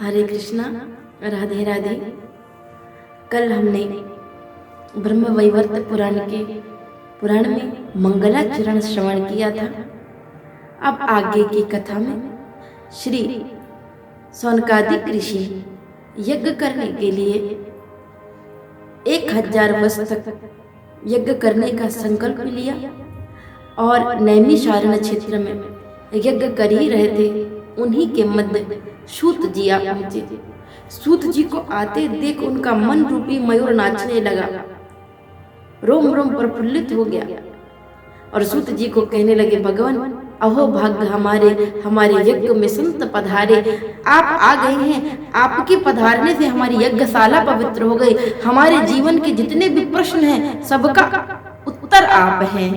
हरे कृष्णा, राधे राधे। कल हमने ब्रह्म वैवर्त पुराण में मंगलाचरण श्रवण किया था। अब आगे की कथा में श्री सौनकादिक ऋषि यज्ञ करने के लिए 1000 वर्ष तक यज्ञ करने का संकल्प लिया और नैमिषारण्य क्षेत्र में यज्ञ कर ही रहे थे। उन्हीं के मध्य सूत जी आ पहुंचे। सूत जी को आते देख उनका मन रूपी मयूर नाचने लगा, रोम रोम प्रफुल्लित हो गया और सूत जी को कहने लगे, भगवान अहो भाग्य हमारे यज्ञ में संत पधारे, आप आ गए हैं। आपके पधारने से हमारी यज्ञशाला पवित्र हो गई। हमारे जीवन के जितने भी प्रश्न हैं सबका उत्तर आप हैं।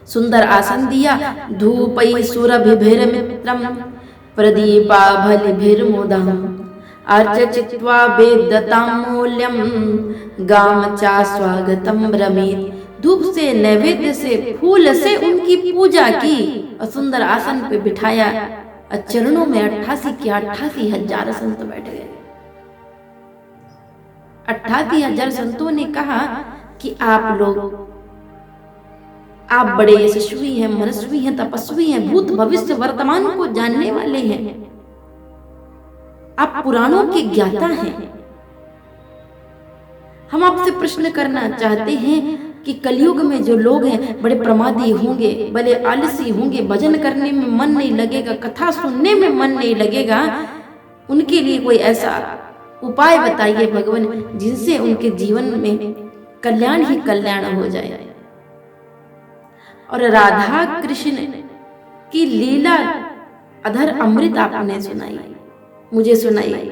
सुंदर आसन दिया, धूपै सुरभिर्मित्रम प्रदीपाभलिभिर्मुदम् अर्चयित्वा वेदतामूल्यं गाम चा स्वागतम रमेत। धूप से, नैवेद्य से, फूल से उनकी पूजा की और सुंदर आसन पे बिठाया। चरणों में 88,000 संत बैठ गए। 88,000 संतों ने कहा कि आप बड़े यशस्वी हैं, मनस्वी हैं, तपस्वी हैं, भूत भविष्य वर्तमान को जानने वाले हैं, आप पुराणों के ज्ञाता हैं। हम आपसे प्रश्न करना चाहते हैं कि कलयुग में जो लोग हैं बड़े प्रमादी होंगे, बड़े आलसी होंगे, भजन करने में मन नहीं लगेगा, कथा सुनने में मन नहीं लगेगा, उनके लिए कोई ऐसा उपाय बताइए भगवान जिनसे उनके जीवन में कल्याण ही कल्याण हो जाए। और राधा कृष्ण की लीला अधर अमृत आपने सुनाई, मुझे सुनाई।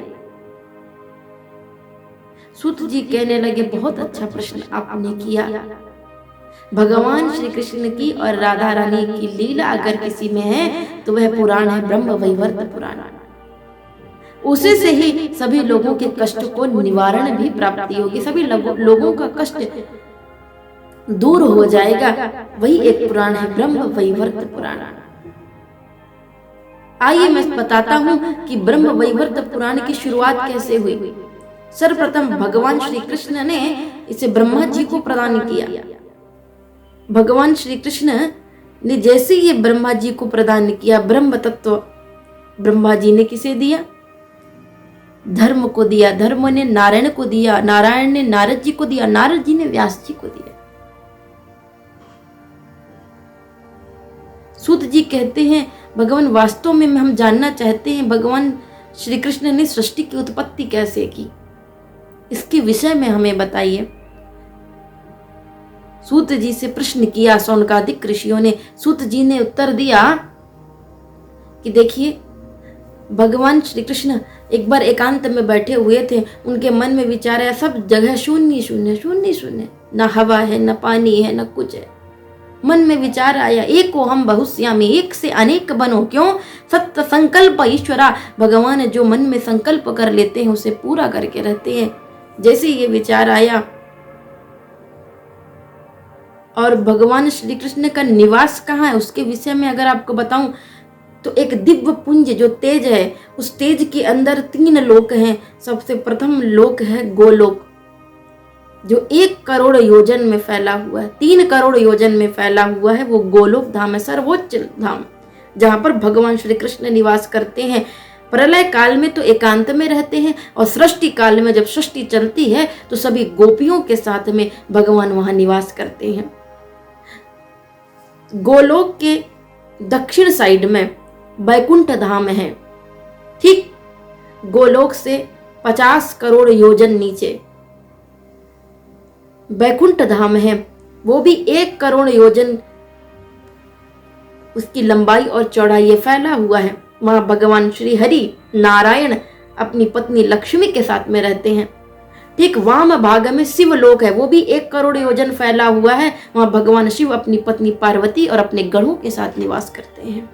सूत जी कहने लगे, बहुत अच्छा प्रश्न आपने किया। भगवान श्री कृष्ण की और राधा रानी की लीला अगर किसी में है तो वह पुराण है, ब्रह्म वैवर्त पुराण। उसी से ही सभी लोगों के कष्ट को निवारण भी प्राप्ति होगी, सभी लोगों का कष्ट दूर हो जाएगा। वही एक पुराण है, ब्रह्म वैवर्त पुराण। आइए मैं बताता हूं कि ब्रह्म वैवर्त पुराण की शुरुआत कैसे हुई। सर्वप्रथम भगवान श्री कृष्ण ने इसे ब्रह्मा जी को प्रदान किया। भगवान श्री कृष्ण ने जैसे ये ब्रह्मा जी को प्रदान किया, ब्रह्म तत्व ब्रह्मा जी ने किसे दिया? धर्म को दिया, धर्म ने नारायण को दिया, नारायण ने नारद जी को दिया, नारद जी ने व्यास जी को दिया। सूत जी कहते हैं, भगवान वास्तव में हम जानना चाहते हैं भगवान श्री कृष्ण ने सृष्टि की उत्पत्ति कैसे की, इसके विषय में हमें बताइए। सूत जी से प्रश्न किया सौनकादिक ऋषियों ने। सूत जी ने उत्तर दिया कि देखिए, भगवान श्री कृष्ण एक बार एकांत में बैठे हुए थे। उनके मन में विचार आया, सब जगह शून्य शून्य शून्य शून्य, न हवा है, न पानी है, न कुछ है। मन में विचार आया, एको हम बहुश्यामी, एक से अनेक बनो। क्यों? सत्य संकल्प ईश्वरा। भगवान जो मन में संकल्प कर लेते हैं उसे पूरा करके रहते हैं। जैसे ये विचार आया और भगवान श्री कृष्ण का निवास कहाँ है उसके विषय में अगर आपको बताऊं तो एक दिव्य पुंज जो तेज है, उस तेज के अंदर 3 लोक हैं। सबसे प्रथम लोक है गोलोक, जो 1 करोड़ योजन में फैला हुआ है, 3 करोड़ योजन में फैला हुआ है। वो गोलोक धाम है, सर्वोच्च धाम, जहां पर भगवान श्री कृष्ण निवास करते हैं। प्रलय काल में तो एकांत में रहते हैं और सृष्टि काल में जब सृष्टि चलती है तो सभी गोपियों के साथ में भगवान वहां निवास करते हैं। गोलोक के दक्षिण साइड में बैकुंठ धाम है। ठीक गोलोक से 50 करोड़ योजन नीचे बैकुंठ धाम है। वो भी 1 करोड़ योजन उसकी लंबाई और चौड़ाई फैला हुआ है। वहां भगवान श्री हरि नारायण अपनी पत्नी लक्ष्मी के साथ में रहते हैं। ठीक वाम भाग में शिवलोक है, वो भी 1 करोड़ योजन फैला हुआ है। वहां भगवान शिव अपनी पत्नी पार्वती और अपने गणों के साथ निवास करते हैं।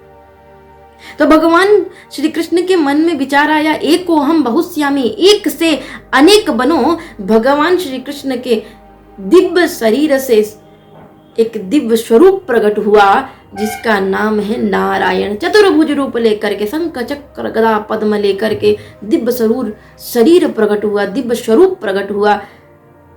तो भगवान श्री कृष्ण के मन में विचार आया, एको हम बहुश्यामी, एक से अनेक बनो। भगवान श्री कृष्ण के दिव्य शरीर से एक दिव्य स्वरूप प्रकट हुआ जिसका नाम है नारायण। चतुर्भुज रूप लेकर के, शंख चक्र गदा पद्म लेकर के दिव्य शरीर प्रकट हुआ, दिव्य स्वरूप प्रकट हुआ,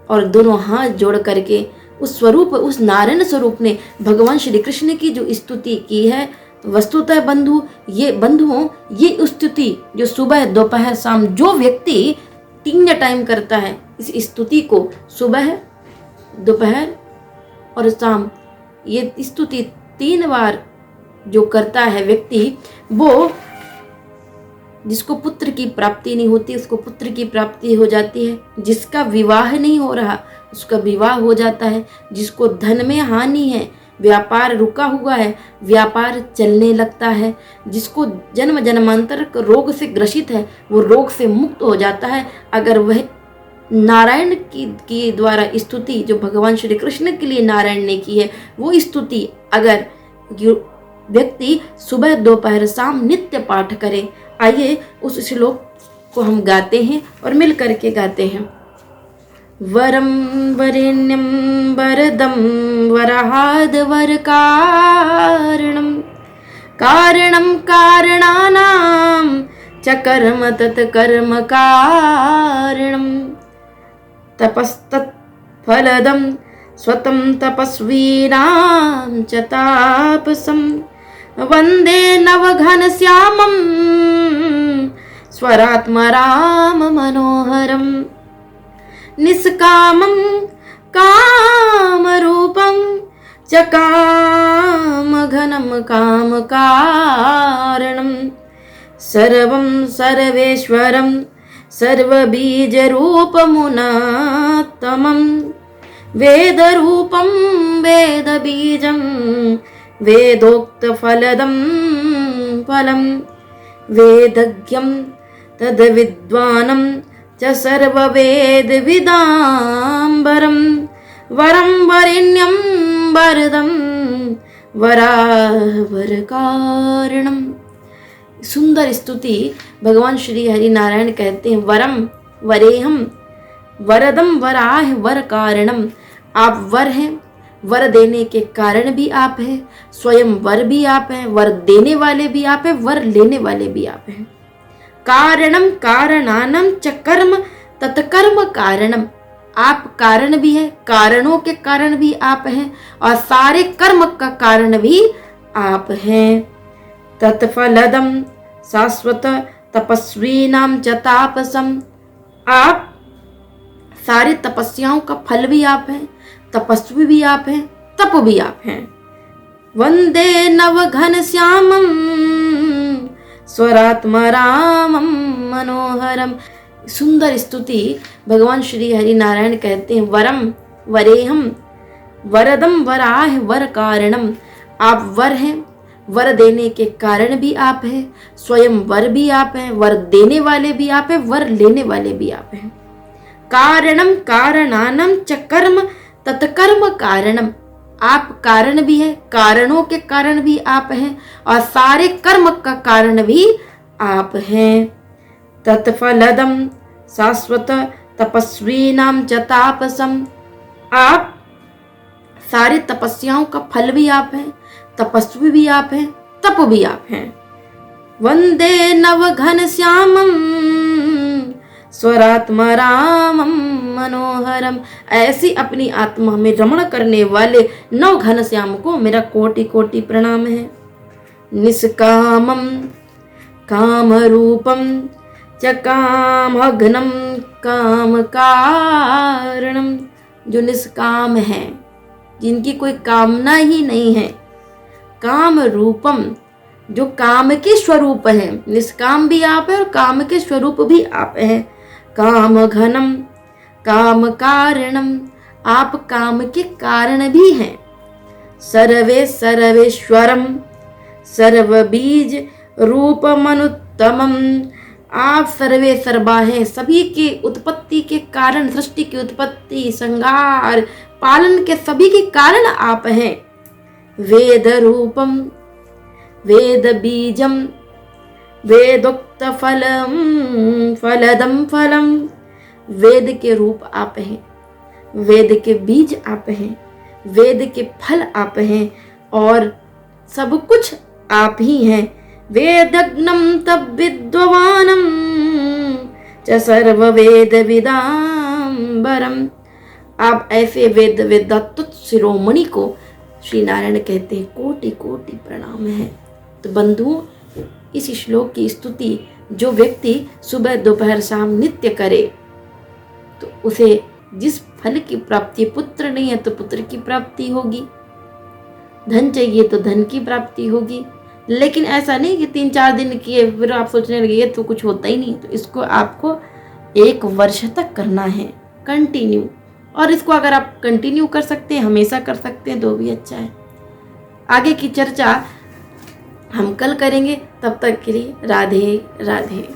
और दोनों हाथ जोड़ करके उस स्वरूप, उस नारायण स्वरूप ने भगवान श्री कृष्ण की जो स्तुति की है। वस्तुतः बंधुओं, ये स्तुति जो सुबह दोपहर शाम जो व्यक्ति 3 टाइम करता है इस स्तुति को, सुबह दोपहर और शाम, ये स्तुति 3 बार जो करता है व्यक्ति, वो जिसको पुत्र की प्राप्ति नहीं होती उसको पुत्र की प्राप्ति हो जाती है, जिसका विवाह नहीं हो रहा उसका विवाह हो जाता है, जिसको धन में हानि है, व्यापार रुका हुआ है, व्यापार चलने लगता है, जिसको जन्म जन्मांतर रोग से ग्रसित है वो रोग से मुक्त हो जाता है। अगर वह नारायण की द्वारा स्तुति जो भगवान श्री कृष्ण के लिए नारायण ने की है, वो स्तुति अगर व्यक्ति सुबह दोपहर शाम नित्य पाठ करे। आइए उस श्लोक को हम गाते हैं और मिल करके गाते हैं। वरम वरेण्यम वरदम वरहाद वर कारणम कारणम कारणानां च कर्म तत्कर्म कारणम तपस्तत् फलदं स्वतं तपस्वीनां च तापसं वन्दे नवघनश्यामं स्वरात्मराम मनोहरं निष्कामं कामरूपं च कामघनं कामकारणं सर्वं सर्वेश्वरं सर्वबीजरूपमुनात्तमं वेदरूपं वेदबीजं वेदोक्तफलदं फलं वेदज्ञं तद्विद्वानं च सर्ववेदविदाम्बरं वरं वरेण्यं वरदं वरावरकारणं। सुंदर स्तुति भगवान श्री हरि नारायण कहते हैं, वरम वरेहम वरदम वराह वर कारणम। आप वर हैं, वर देने के कारण भी आप हैं, स्वयं वर भी आप हैं, वर देने वाले भी आप हैं, वर लेने वाले भी आप हैं। कारणम कारणानम च कर्म तत्कर्म कारणम। आप कारण भी हैं, कारणों के कारण भी आप हैं, और सारे कर्म का कारण भी आप हैं। तत्फलदम शाश्वत तपस्वीनां च तापसम। आप सारे तपस्याओं का फल भी आप हैं, तपस्वी भी आप हैं, तप भी आप हैं। वंदे नवघनश्यामं स्वरात्मरामं मनोहरम। सुंदर स्तुति भगवान श्री हरि नारायण कहते हैं, वरम वरेहम वरदम वराह वर कारणम। आप वर हैं, वर देने के कारण भी आप हैं, स्वयं वर भी आप हैं, वर देने वाले भी आप हैं, वर लेने वाले भी आप हैं। कारणम कारणानम च कर्म तत्कर्म कारणम। आप कारण भी हैं, कारणों के कारण भी आप हैं, और सारे कर्म का कारण भी आप हैं। तत्फलदम शाश्वत तपस्वीनां च तापसम। आप सारे तपस्याओं का फल भी आप हैं, तपस्वी भी आप हैं, तप भी आप हैं। वंदे नवघनश्यामं स्वरात्मरामं मनोहरम। ऐसी अपनी आत्मा में रमण करने वाले नव घनश्याम को मेरा कोटि कोटि प्रणाम है। निष्कामं कामरूपं च कामघ्नं कामकारणं। जो निष्काम है, जिनकी कोई कामना ही नहीं है। काम रूपम, जो काम के स्वरूप है। निष्काम भी आप है और काम के स्वरूप भी आप हैं। काम घनम काम कारणम, आप काम के कारण भी हैं। सर्वे सर्वेश्वरम सर्वबीज रूपमनुत्तमम। आप सर्वे सर्वा हैं, सभी के उत्पत्ति के कारण, सृष्टि की उत्पत्ति, संहार, पालन के सभी के कारण आप हैं। वेद रूपम वेद बीजम वेदोक्त फलम फलदम फलम। वेद के रूप आप हैं, वेद के बीज आप हैं, वेद के फल आप हैं, और सब कुछ आप ही हैं। वेदग्नम तब विद्वानम च सर्व वेद विदाम्बरम। आप ऐसे वेद वेदात्त शिरोमणि को श्री नारायण कहते हैं, कोटि कोटि प्रणाम है। तो बंधुओं, इस श्लोक की स्तुति जो व्यक्ति सुबह दोपहर शाम नित्य करे तो उसे जिस फल की प्राप्ति, पुत्र नहीं है तो पुत्र की प्राप्ति होगी, धन चाहिए तो धन की प्राप्ति होगी। लेकिन ऐसा नहीं कि 3-4 दिन किए फिर आप सोचने लगे ये तो कुछ होता ही नहीं। तो इसको आपको 1 वर्ष तक करना है कंटिन्यू। और इसको अगर आप कंटिन्यू कर सकते हैं, हमेशा कर सकते हैं तो भी अच्छा है। आगे की चर्चा हम कल करेंगे, तब तक के लिए राधे राधे।